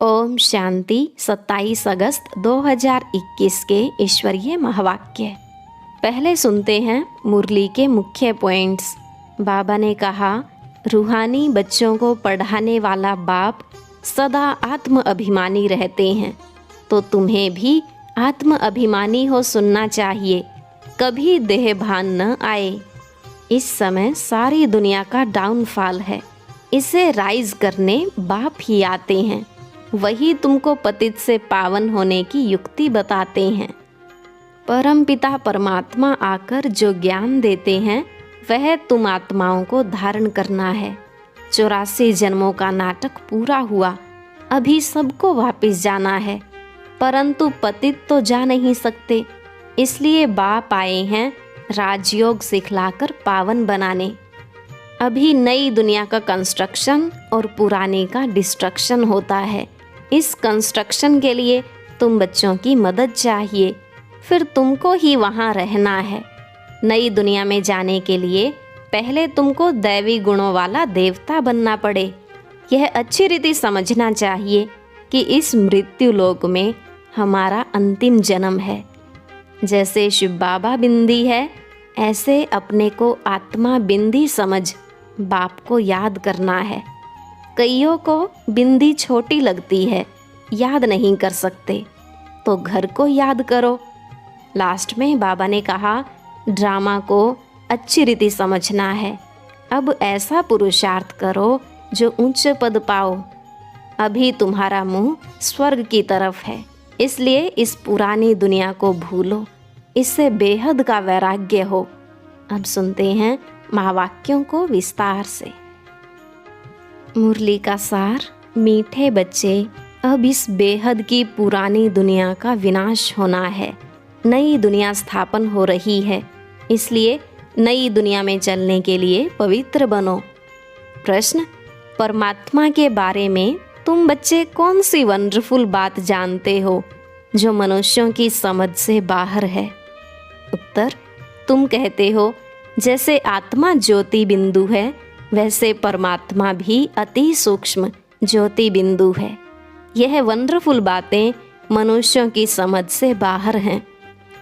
ओम शांति। 27 अगस्त 2021 के ईश्वरीय महावाक्य। पहले सुनते हैं मुरली के मुख्य पॉइंट्स। बाबा ने कहा, रूहानी बच्चों को पढ़ाने वाला बाप सदा आत्म अभिमानी रहते हैं, तो तुम्हें भी आत्म अभिमानी हो सुनना चाहिए, कभी देह भान न आए। इस समय सारी दुनिया का डाउनफॉल है, इसे राइज करने बाप ही आते हैं, वही तुमको पतित से पावन होने की युक्ति बताते हैं। परमपिता परमात्मा आकर जो ज्ञान देते हैं वह तुम आत्माओं को धारण करना है। 84 जन्मों का नाटक पूरा हुआ, अभी सबको वापस जाना है, परंतु पतित तो जा नहीं सकते, इसलिए बाप आए हैं राजयोग सिखलाकर पावन बनाने। अभी नई दुनिया का कंस्ट्रक्शन और पुराने का डिस्ट्रक्शन होता है। इस कंस्ट्रक्शन के लिए तुम बच्चों की मदद चाहिए, फिर तुमको ही वहाँ रहना है। नई दुनिया में जाने के लिए पहले तुमको दैवी गुणों वाला देवता बनना पड़े। यह अच्छी रीति समझना चाहिए कि इस मृत्यु लोक में हमारा अंतिम जन्म है। जैसे शिव बाबा बिंदी है, ऐसे अपने को आत्मा बिंदी समझ बाप को याद करना है। कईयों को बिंदी छोटी लगती है, याद नहीं कर सकते, तो घर को याद करो। लास्ट में बाबा ने कहा, ड्रामा को अच्छी रीति समझना है। अब ऐसा पुरुषार्थ करो जो उच्च पद पाओ। अभी तुम्हारा मुंह स्वर्ग की तरफ है, इसलिए इस पुरानी दुनिया को भूलो, इससे बेहद का वैराग्य हो। अब सुनते हैं महावाक्यों को विस्तार से। मुरली का सार। मीठे बच्चे, अब इस बेहद की पुरानी दुनिया का विनाश होना है, नई दुनिया स्थापन हो रही है, इसलिए नई दुनिया में चलने के लिए पवित्र बनो। प्रश्न, परमात्मा के बारे में तुम बच्चे कौन सी वंडरफुल बात जानते हो जो मनुष्यों की समझ से बाहर है? उत्तर, तुम कहते हो जैसे आत्मा ज्योति बिंदु है, वैसे परमात्मा भी अति सूक्ष्म ज्योति बिंदु है। यह वंडरफुल बातें मनुष्यों की समझ से बाहर हैं।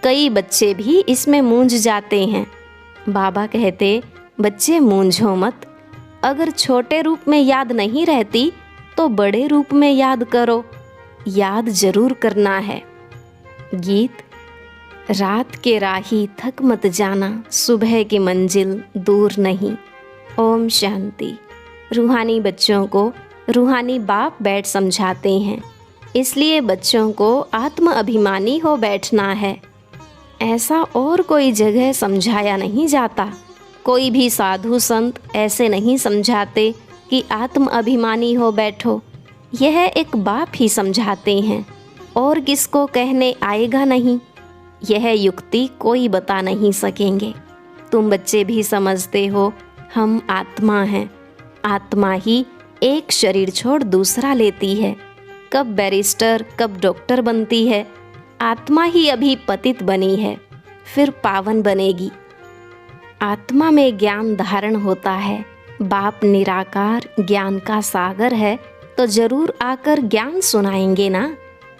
कई बच्चे भी इसमें मूंझ जाते हैं। बाबा कहते, बच्चे मूंझो मत, अगर छोटे रूप में याद नहीं रहती तो बड़े रूप में याद करो, याद जरूर करना है। गीत। रात के राही थक मत जाना, सुबह की मंजिल दूर नहीं। ओम शांति। रूहानी बच्चों को रूहानी बाप बैठ समझाते हैं, इसलिए बच्चों को आत्म अभिमानी हो बैठना है। ऐसा और कोई जगह समझाया नहीं जाता। कोई भी साधु संत ऐसे नहीं समझाते कि आत्म अभिमानी हो बैठो। यह एक बाप ही समझाते हैं, और किसको कहने आएगा नहीं। यह युक्ति कोई बता नहीं सकेंगे। तुम बच्चे भी समझते हो हम आत्मा हैं। आत्मा ही एक शरीर छोड़ दूसरा लेती है, कब बैरिस्टर कब डॉक्टर बनती है। आत्मा ही अभी पतित बनी है, फिर पावन बनेगी। आत्मा में ज्ञान धारण होता है। बाप निराकार ज्ञान का सागर है, तो जरूर आकर ज्ञान सुनाएंगे ना।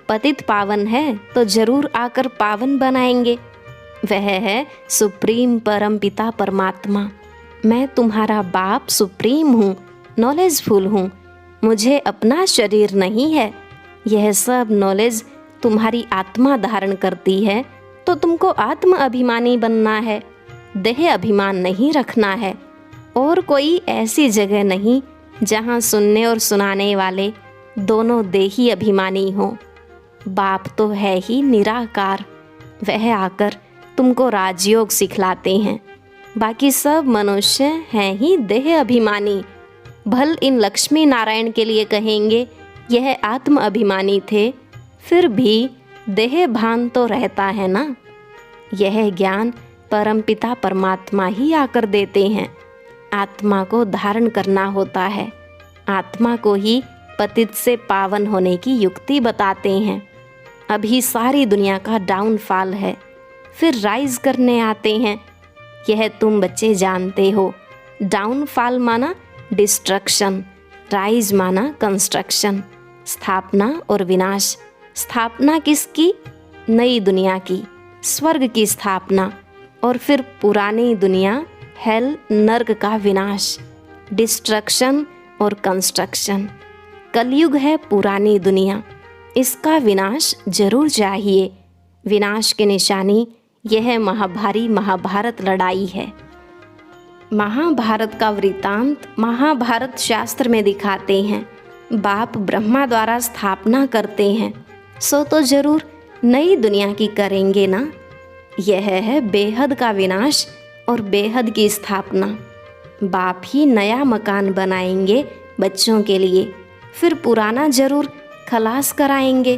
पतित पावन है तो जरूर आकर पावन बनाएंगे। वह है सुप्रीम परम पिता परमात्मा। मैं तुम्हारा बाप सुप्रीम हूँ, नॉलेजफुल हूँ। मुझे अपना शरीर नहीं है। यह सब नॉलेज तुम्हारी आत्मा धारण करती है, तो तुमको आत्म अभिमानी बनना है, देह अभिमान नहीं रखना है। और कोई ऐसी जगह नहीं जहाँ सुनने और सुनाने वाले दोनों देही अभिमानी हों। बाप तो है ही निराकार, वह आकर तुमको राजयोग सिखलाते हैं। बाकी सब मनुष्य हैं ही देह अभिमानी। भल इन लक्ष्मी नारायण के लिए कहेंगे यह आत्म अभिमानी थे, फिर भी देह भान तो रहता है ना। यह ज्ञान परमपिता परमात्मा ही आकर देते हैं। आत्मा को धारण करना होता है। आत्मा को ही पतित से पावन होने की युक्ति बताते हैं। अभी सारी दुनिया का डाउनफॉल है, फिर राइज करने आते हैं। यह तुम बच्चे जानते हो। डाउनफॉल माना डिस्ट्रक्शन, राइज माना कंस्ट्रक्शन। स्थापना और विनाश। स्थापना किसकी? नई दुनिया की, स्वर्ग की स्थापना, और फिर पुरानी दुनिया, हेल, नर्क का विनाश, डिस्ट्रक्शन और कंस्ट्रक्शन। कलयुग है पुरानी दुनिया, इसका विनाश जरूर चाहिए। विनाश की निशानी यह महाभारी महाभारत लड़ाई है। महाभारत का वृतांत महाभारत शास्त्र में दिखाते हैं। बाप ब्रह्मा द्वारा स्थापना करते हैं, सो तो जरूर नई दुनिया की करेंगे ना। यह है बेहद का विनाश और बेहद की स्थापना। बाप ही नया मकान बनाएंगे बच्चों के लिए, फिर पुराना जरूर खलास कराएंगे।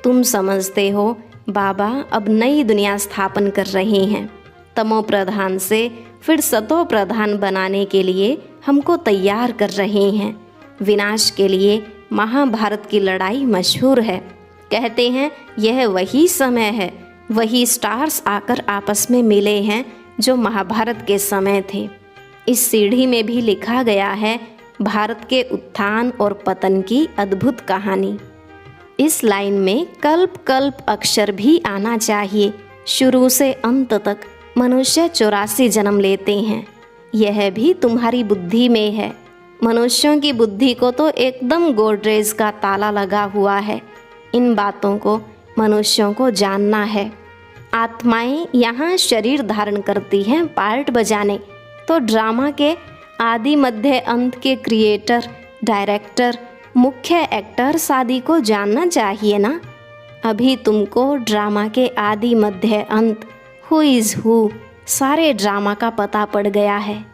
तुम समझते हो बाबा अब नई दुनिया स्थापन कर रहे हैं। तमो प्रधान से फिर सतो प्रधान बनाने के लिए हमको तैयार कर रहे हैं। विनाश के लिए महाभारत की लड़ाई मशहूर है। कहते हैं यह वही समय है, वही स्टार्स आकर आपस में मिले हैं जो महाभारत के समय थे। इस सीढ़ी में भी लिखा गया है भारत के उत्थान और पतन की अद्भुत कहानी। इस लाइन में कल्प कल्प अक्षर भी आना चाहिए। शुरू से अंत तक मनुष्य 84 जन्म लेते हैं। यह भी तुम्हारी बुद्धि में है। मनुष्यों की बुद्धि को तो एकदम गोडरेज का ताला लगा हुआ है। इन बातों को मनुष्यों को जानना है। आत्माएं यहाँ शरीर धारण करती हैं पार्ट बजाने, तो ड्रामा के आदि मध्य अंत के क्रिएटर, डायरेक्टर, मुख्य एक्टर्स आदि को जानना चाहिए ना। अभी तुमको ड्रामा के आदि मध्य अंत, हु इज़ हु, सारे ड्रामा का पता पड़ गया है।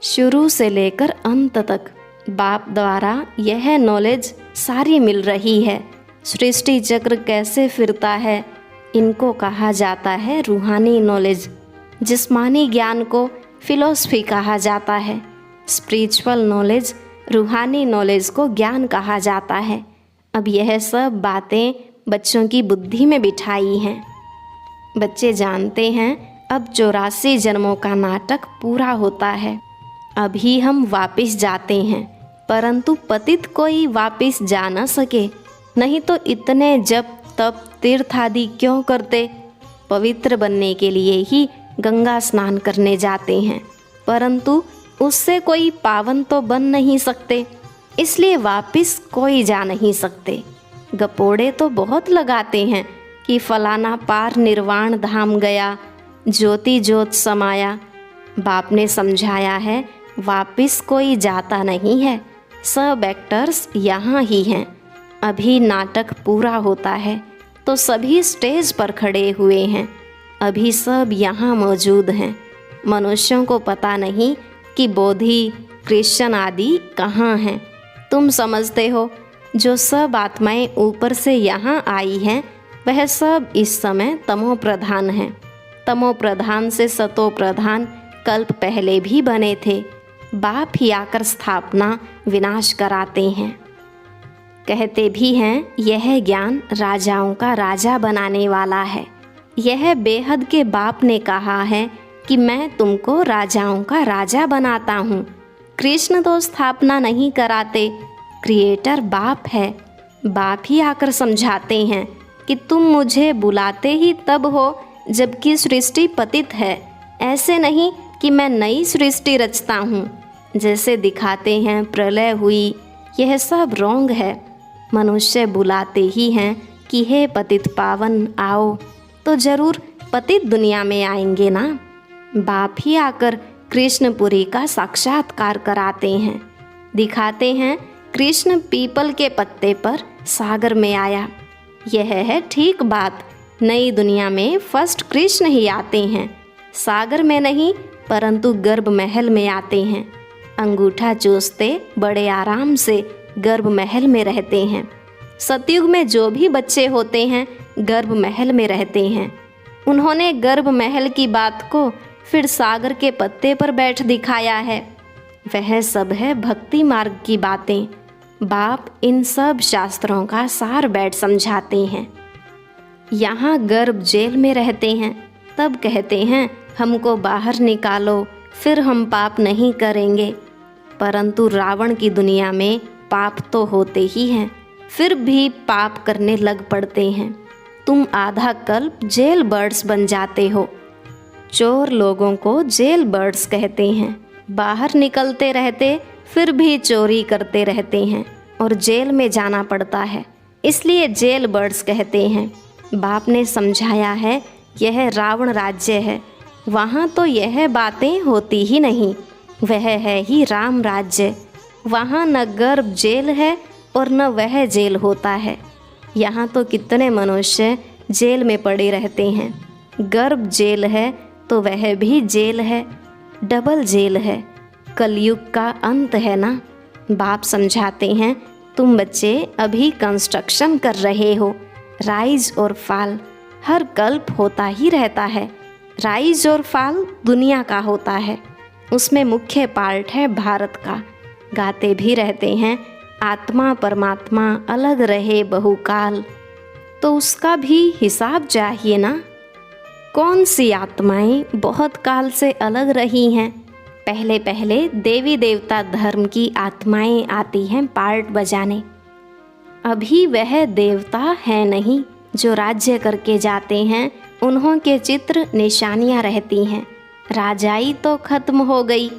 शुरू से लेकर अंत तक बाप द्वारा यह नॉलेज सारी मिल रही है। सृष्टि चक्र कैसे फिरता है, इनको कहा जाता है रूहानी नॉलेज। जिस्मानी ज्ञान को फिलॉसफी कहा जाता है। स्पिरिचुअल नॉलेज, रूहानी नॉलेज को ज्ञान कहा जाता है। अब यह सब बातें बच्चों की बुद्धि में बिठाई हैं। बच्चे जानते हैं अब 84 जन्मों का नाटक पूरा होता है। अभी हम वापस जाते हैं, परंतु पतित कोई वापस जा न सके। नहीं तो इतने जप तप तीर्थ आदि क्यों करते? पवित्र बनने के लिए ही गंगा स्नान करने जाते हैं, परंतु उससे कोई पावन तो बन नहीं सकते, इसलिए वापस कोई जा नहीं सकते। गपोड़े तो बहुत लगाते हैं कि फलाना पार निर्वाण धाम गया, ज्योति ज्योत समाया। बाप ने समझाया है वापस कोई जाता नहीं है, सब एक्टर्स यहाँ ही हैं। अभी नाटक पूरा होता है तो सभी स्टेज पर खड़े हुए हैं। अभी सब यहाँ मौजूद हैं। मनुष्यों को पता नहीं कि बोधि, क्रिश्चियन आदि कहाँ हैं। तुम समझते हो जो सब आत्माएं ऊपर से यहाँ आई हैं वह सब इस समय तमो प्रधान हैं। तमो प्रधान से सतो प्रधान कल्प पहले भी बने थे। बाप ही आकर स्थापना विनाश कराते हैं। कहते भी हैं यह ज्ञान राजाओं का राजा बनाने वाला है। यह बेहद के बाप ने कहा है कि मैं तुमको राजाओं का राजा बनाता हूँ। कृष्ण तो स्थापना नहीं कराते, क्रिएटर बाप है। बाप ही आकर समझाते हैं कि तुम मुझे बुलाते ही तब हो जबकि सृष्टि पतित है, ऐसे नहीं कि मैं नई सृष्टि रचता हूँ। जैसे दिखाते हैं प्रलय हुई, यह सब रोंग है। मनुष्य बुलाते ही हैं कि हे पतित पावन आओ, तो जरूर पतित दुनिया में आएंगे ना। बाप ही आकर कृष्णपुरी का साक्षात्कार कराते हैं। दिखाते हैं कृष्ण पीपल के पत्ते पर सागर में आया। यह है ठीक बात। नई दुनिया में फर्स्ट कृष्ण ही आते हैं, सागर में नहीं परंतु गर्भ महल में आते हैं। अंगूठा चूसते बड़े आराम से गर्भ महल में रहते हैं। सतयुग में जो भी बच्चे होते हैं गर्भ महल में रहते हैं। उन्होंने गर्भ महल की बात को फिर सागर के पत्ते पर बैठ दिखाया है। वह सब है भक्ति मार्ग की बातें। बाप इन सब शास्त्रों का सार बैठ समझाते हैं। यहाँ गर्भ जेल में रहते हैं, तब कहते हैं हमको बाहर निकालो, फिर हम पाप नहीं करेंगे। परंतु रावण की दुनिया में पाप तो होते ही हैं। फिर भी पाप करने लग पड़ते हैं। तुम आधा कल्प जेल बर्ड्स बन जाते हो। चोर लोगों को जेल बर्ड्स कहते हैं। बाहर निकलते रहते फिर भी चोरी करते रहते हैं और जेल में जाना पड़ता है, इसलिए जेल बर्ड्स कहते हैं। बाप ने समझाया है यह रावण राज्य है, वहाँ तो यह बातें होती ही नहीं। वह है ही राम राज्य, वहाँ न गर्भ जेल है और न वह जेल होता है। यहाँ तो कितने मनुष्य जेल में पड़े रहते हैं। गर्भ जेल है तो वह भी जेल है, डबल जेल है। कलयुग का अंत है ना। बाप समझाते हैं तुम बच्चे अभी कंस्ट्रक्शन कर रहे हो। राइज और फॉल हर कल्प होता ही रहता है। राइज और फॉल दुनिया का होता है, उसमें मुख्य पार्ट है भारत का। गाते भी रहते हैं आत्मा परमात्मा अलग रहे बहुकाल, तो उसका भी हिसाब चाहिए ना। कौन सी आत्माएं बहुत काल से अलग रही हैं। पहले पहले देवी देवता धर्म की आत्माएं आती हैं पार्ट बजाने। अभी वह देवता है नहीं जो राज्य करके जाते हैं, उन्हों के चित्र निशानियां रहती हैं। राजाई तो खत्म हो गई,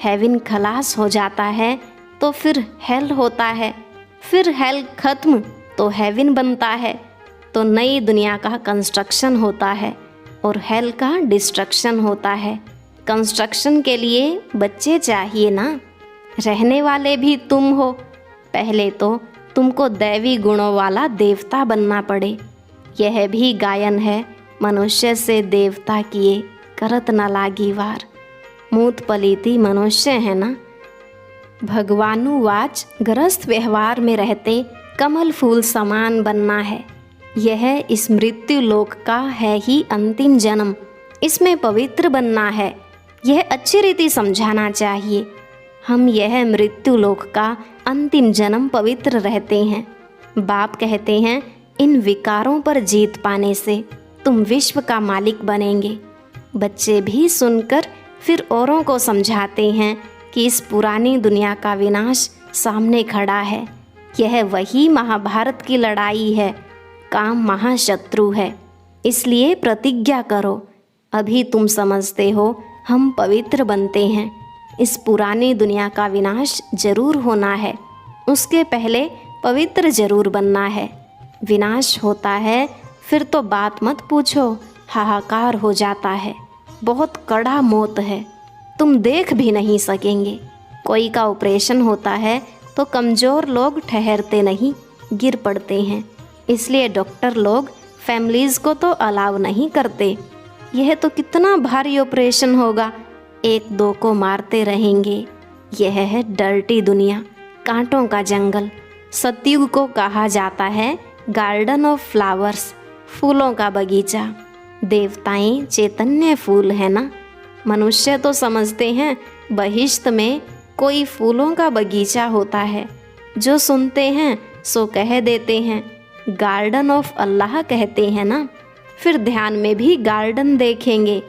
हेवन खलास हो जाता है तो फिर हेल होता है, फिर हेल खत्म तो हेवन बनता है, तो नई दुनिया का कंस्ट्रक्शन होता है और हेल का डिस्ट्रक्शन होता है। कंस्ट्रक्शन के लिए बच्चे चाहिए ना, रहने वाले भी तुम हो। पहले तो तुमको दैवी गुणों वाला देवता बनना पड़े। यह भी गायन है, मनुष्य से देवता किए करत न लागी वार। मूत पलीती मनुष्य है ना। भगवानुवाच गृहस्थ व्यवहार में रहते कमल फूल समान बनना है। यह इस मृत्यु लोक का है ही अंतिम जन्म, इसमें पवित्र बनना है। यह अच्छी रीति समझाना चाहिए। हम यह मृत्यु लोक का अंतिम जन्म पवित्र रहते हैं। बाप कहते हैं इन विकारों पर जीत पाने से तुम विश्व का मालिक बनेंगे। बच्चे भी सुनकर फिर औरों को समझाते हैं कि इस पुरानी दुनिया का विनाश सामने खड़ा है। यह वही महाभारत की लड़ाई है। काम महाशत्रु है, इसलिए प्रतिज्ञा करो। अभी तुम समझते हो हम पवित्र बनते हैं। इस पुरानी दुनिया का विनाश जरूर होना है, उसके पहले पवित्र जरूर बनना है। विनाश होता है फिर तो बात मत पूछो, हाहाकार हो जाता है। बहुत कड़ा मौत है, तुम देख भी नहीं सकेंगे। कोई का ऑपरेशन होता है तो कमज़ोर लोग ठहरते नहीं, गिर पड़ते हैं। इसलिए डॉक्टर लोग फैमिलीज़ को तो अलाउ नहीं करते। यह तो कितना भारी ऑपरेशन होगा, एक दो को मारते रहेंगे। यह है डर्टी दुनिया, कांटों का जंगल। सतयुग को कहा जाता है गार्डन ऑफ फ्लावर्स, फूलों का बगीचा। देवताएं चैतन्य फूल है ना। मनुष्य तो समझते हैं बहिश्त में कोई फूलों का बगीचा होता है। जो सुनते हैं सो कह देते हैं गार्डन ऑफ अल्लाह कहते हैं ना। फिर ध्यान में भी गार्डन देखेंगे।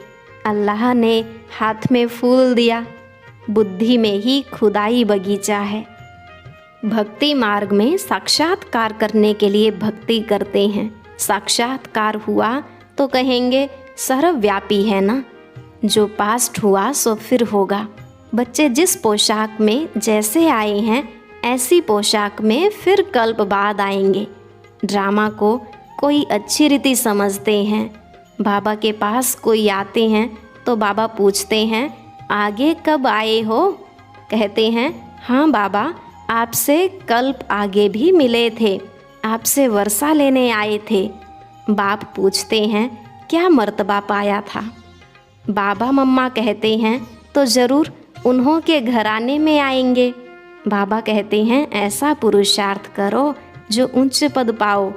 अल्लाह ने हाथ में फूल दिया, बुद्धि में ही खुदाई बगीचा है। भक्ति मार्ग में साक्षात्कार करने के लिए भक्ति करते हैं। साक्षात्कार हुआ तो कहेंगे सर्वव्यापी है ना। जो पास्ट हुआ सो फिर होगा। बच्चे जिस पोशाक में जैसे आए हैं ऐसी पोशाक में फिर कल्प बाद आएंगे। ड्रामा को कोई अच्छी रीति समझते हैं। बाबा के पास कोई आते हैं तो बाबा पूछते हैं आगे कब आए हो। कहते हैं हाँ बाबा, आपसे कल्प आगे भी मिले थे, आपसे वर्षा लेने आए थे। बाप पूछते हैं क्या मर्तबा पाया था। बाबा मम्मा कहते हैं तो ज़रूर उन्हों के घराने में आएंगे। बाबा कहते हैं ऐसा पुरुषार्थ करो जो उच्च पद पाओ।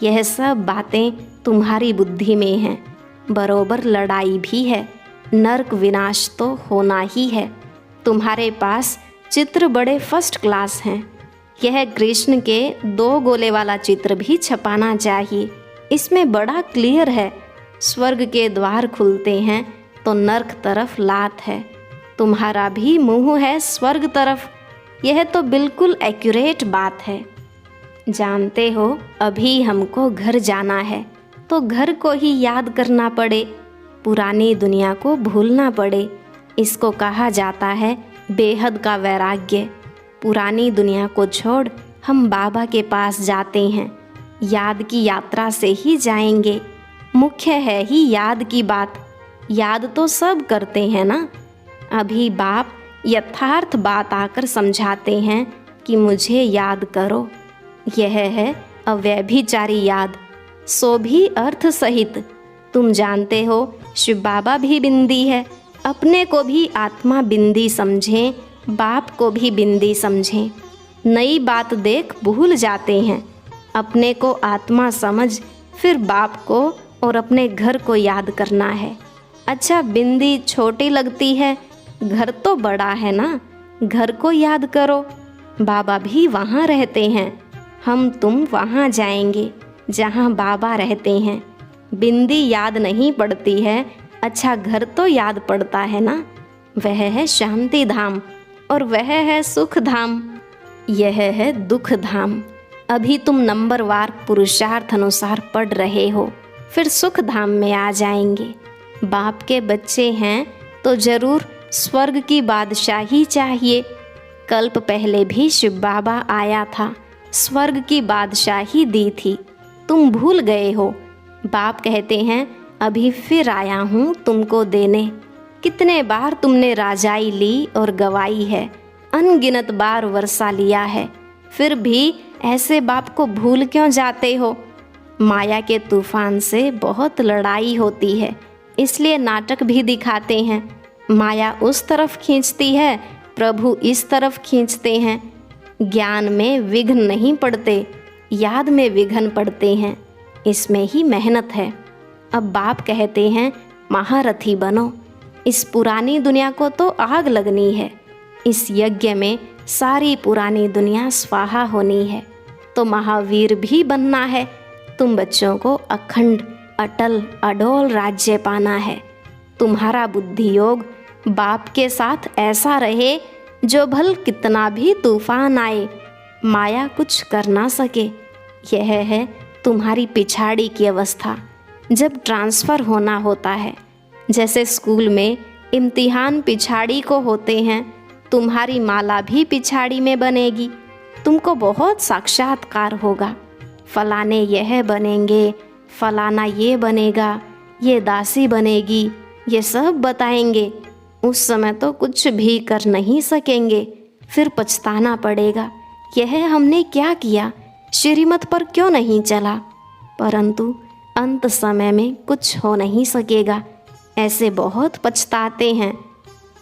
यह सब बातें तुम्हारी बुद्धि में हैं। बरोबर लड़ाई भी है, नरक विनाश तो होना ही है। तुम्हारे पास चित्र बड़े फर्स्ट क्लास हैं। यह कृष्ण के 2 गोले वाला चित्र भी छपाना चाहिए। इसमें बड़ा क्लियर है, स्वर्ग के द्वार खुलते हैं तो नरक तरफ लात है। तुम्हारा भी मुंह है स्वर्ग तरफ। यह तो बिल्कुल एक्यूरेट बात है। जानते हो, अभी हमको घर जाना है तो घर को ही याद करना पड़े, पुरानी दुनिया को भूलना पड़े। इसको कहा जाता है बेहद का वैराग्य। पुरानी दुनिया को छोड़ हम बाबा के पास जाते हैं। याद की यात्रा से ही जाएंगे। मुख्य है ही याद की बात। याद तो सब करते हैं ना। अभी बाप यथार्थ बात आकर समझाते हैं कि मुझे याद करो। यह है अव्यभिचारी याद, सो भी अर्थ सहित। तुम जानते हो, शिव बाबा भी बिंदी है। अपने को भी आत्मा बिंदी समझें, बाप को भी बिंदी समझें। नई बात देख भूल जाते हैं। अपने को आत्मा समझ फिर बाप को और अपने घर को याद करना है। अच्छा, बिंदी छोटी लगती है, घर तो बड़ा है ना। घर को याद करो। बाबा भी वहाँ रहते हैं। हम तुम वहाँ जाएंगे जहाँ बाबा रहते हैं। बिंदी याद नहीं पड़ती है, अच्छा घर तो याद पड़ता है ना। वह है शांति धाम और वह है सुख धाम। यह है दुख धाम। अभी तुम नंबरवार पुरुषार्थ अनुसार पढ़ रहे हो, फिर सुख धाम में आ जाएंगे। बाप के बच्चे हैं तो जरूर स्वर्ग की बादशाही चाहिए। कल्प पहले भी शिव बाबा आया था, स्वर्ग की बादशाही दी थी। तुम भूल गए हो। बाप कहते हैं अभी फिर आया हूँ तुमको देने। कितने बार तुमने राजाई ली और गवाई है, अनगिनत बार वर्षा लिया है, फिर भी ऐसे बाप को भूल क्यों जाते हो। माया के तूफान से बहुत लड़ाई होती है, इसलिए नाटक भी दिखाते हैं। माया उस तरफ खींचती है, प्रभु इस तरफ खींचते हैं। ज्ञान में विघ्न नहीं पड़ते, याद में विघ्न पड़ते हैं। इसमें ही मेहनत है। अब बाप कहते हैं महारथी बनो। इस पुरानी दुनिया को तो आग लगनी है। इस यज्ञ में सारी पुरानी दुनिया स्वाहा होनी है, तो महावीर भी बनना है। तुम बच्चों को अखंड अटल अडोल राज्य पाना है। तुम्हारा बुद्धि योग बाप के साथ ऐसा रहे जो भल कितना भी तूफान आए, माया कुछ कर ना सके। यह है तुम्हारी पिछाड़ी की अवस्था, जब ट्रांसफ़र होना होता है। जैसे स्कूल में इम्तिहान पिछाड़ी को होते हैं, तुम्हारी माला भी पिछाड़ी में बनेगी। तुमको बहुत साक्षात्कार होगा। फलाने यह बनेंगे, फलाना ये बनेगा, ये दासी बनेगी, ये सब बताएंगे। उस समय तो कुछ भी कर नहीं सकेंगे, फिर पछताना पड़ेगा। यह हमने क्या किया, श्रीमत पर क्यों नहीं चला। परंतु अंत समय में कुछ हो नहीं सकेगा, ऐसे बहुत पछताते हैं।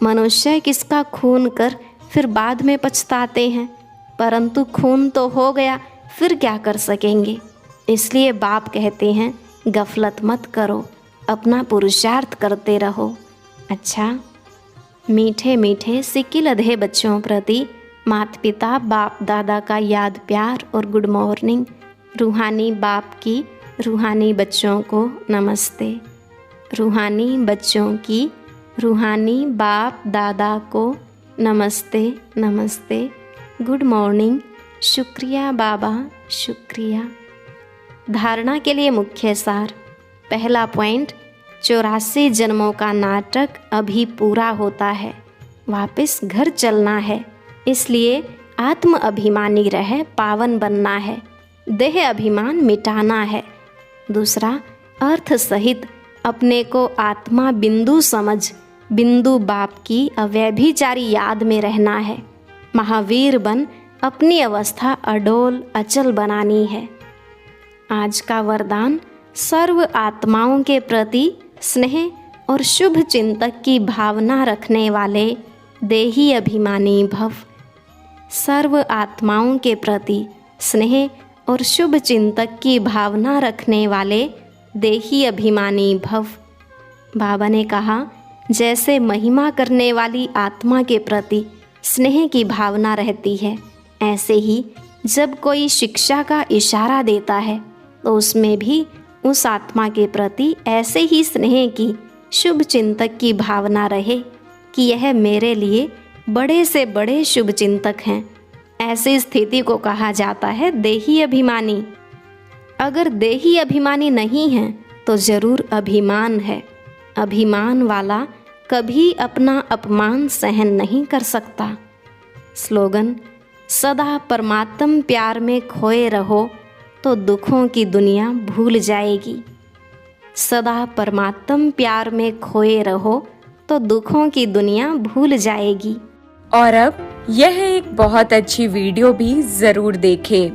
मनुष्य किसका खून कर फिर बाद में पछताते हैं, परंतु खून तो हो गया, फिर क्या कर सकेंगे। इसलिए बाप कहते हैं गफलत मत करो, अपना पुरुषार्थ करते रहो। अच्छा, मीठे मीठे सिक्किल अधे बच्चों प्रति माता पिता बाप दादा का याद प्यार और गुड मॉर्निंग। रूहानी बाप की रूहानी बच्चों को नमस्ते। रूहानी बच्चों की रूहानी बाप दादा को नमस्ते नमस्ते, गुड मॉर्निंग। शुक्रिया बाबा, शुक्रिया। धारणा के लिए मुख्य सार। पहला पॉइंट, 84 जन्मों का नाटक अभी पूरा होता है, वापस घर चलना है। इसलिए आत्म अभिमानी रह पावन बनना है, देह अभिमान मिटाना है। दूसरा, अर्थ सहित अपने को आत्मा बिंदु समझ बिंदु बाप की अव्यभिचारी याद में रहना है। महावीर बन अपनी अवस्था अडोल अचल बनानी है। आज का वरदान, सर्व आत्माओं के प्रति स्नेह और शुभ चिंतक की भावना रखने वाले देही अभिमानी भव। सर्व आत्माओं के प्रति स्नेह और शुभ चिंतक की भावना रखने वाले देही अभिमानी भव। बाबा ने कहा, जैसे महिमा करने वाली आत्मा के प्रति स्नेह की भावना रहती है, ऐसे ही जब कोई शिक्षा का इशारा देता है तो उसमें भी उस आत्मा के प्रति ऐसे ही स्नेह की, शुभ चिंतक की भावना रहे कि यह मेरे लिए बड़े से बड़े शुभ चिंतक हैं। ऐसी स्थिति को कहा जाता है देही अभिमानी। अगर देही अभिमानी नहीं है तो जरूर अभिमान है। अभिमान वाला कभी अपना अपमान सहन नहीं कर सकता। स्लोगन: सदा परमात्म प्यार में खोए रहो तो दुखों की दुनिया भूल जाएगी। सदा परमात्म प्यार में खोए रहो तो दुखों की दुनिया भूल जाएगी। और अब यह एक बहुत अच्छी वीडियो भी जरूर देखें।